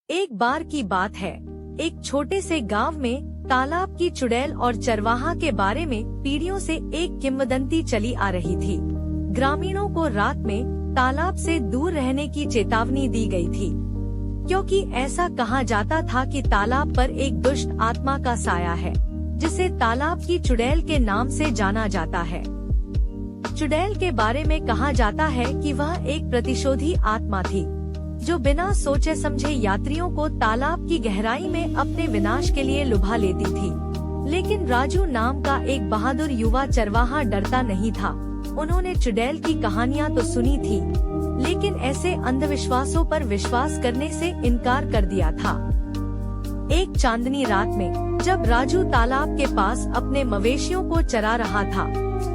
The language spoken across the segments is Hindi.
एक बार की बात है, एक छोटे से गांव में तालाब की चुड़ैल और चरवाहा के बारे में पीढ़ियों से एक किंवदंती चली आ रही थी। ग्रामीणों को रात में तालाब से दूर रहने की चेतावनी दी गई थी, क्योंकि ऐसा कहा जाता था कि तालाब पर एक दुष्ट आत्मा का साया है, जिसे तालाब की चुड़ैल के नाम से जाना जाता है। चुड़ैल के बारे में कहा जाता है कि वह एक प्रतिशोधी आत्मा थी, जो बिना सोचे समझे यात्रियों को तालाब की गहराई में अपने विनाश के लिए लुभा लेती थी। लेकिन राजू नाम का एक बहादुर युवा चरवाहा डरता नहीं था। उन्होंने चुड़ैल की कहानियाँ तो सुनी थी, लेकिन ऐसे अंधविश्वासों पर विश्वास करने से इनकार कर दिया था। एक चांदनी रात में जब राजू तालाब के पास अपने मवेशियों को चरा रहा था,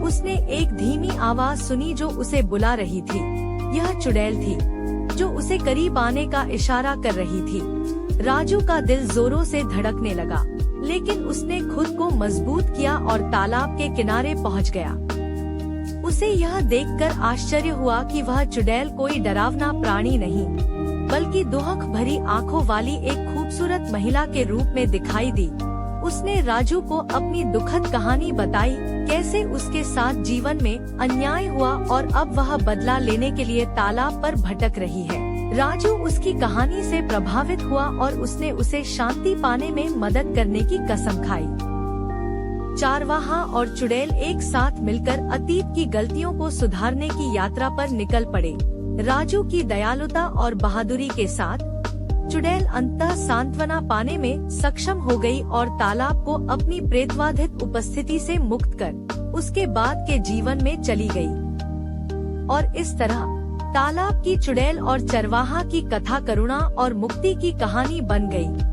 उसने एक धीमी आवाज सुनी जो उसे बुला रही थी। यह चुड़ैल थी, जो उसे करीब आने का इशारा कर रही थी। राजू का दिल जोरों से धड़कने लगा, लेकिन उसने खुद को मजबूत किया और तालाब के किनारे पहुंच गया। उसे यह देखकर आश्चर्य हुआ कि वह चुड़ैल कोई डरावना प्राणी नहीं, बल्कि दुहक भरी आंखों वाली एक खूबसूरत महिला के रूप में दिखाई दी। उसने राजू को अपनी दुखद कहानी बताई, कैसे उसके साथ जीवन में अन्याय हुआ और अब वह बदला लेने के लिए तालाब पर भटक रही है। राजू उसकी कहानी से प्रभावित हुआ और उसने उसे शांति पाने में मदद करने की कसम खाई। चरवाहा और चुड़ैल एक साथ मिलकर अतीत की गलतियों को सुधारने की यात्रा पर निकल पड़े। राजू की दयालुता और बहादुरी के साथ चुड़ैल अंततः सांत्वना पाने में सक्षम हो गई और तालाब को अपनी प्रेतवाधित उपस्थिति से मुक्त कर उसके बाद के जीवन में चली गई। और इस तरह तालाब की चुड़ैल और चरवाहा की कथा करुणा और मुक्ति की कहानी बन गई।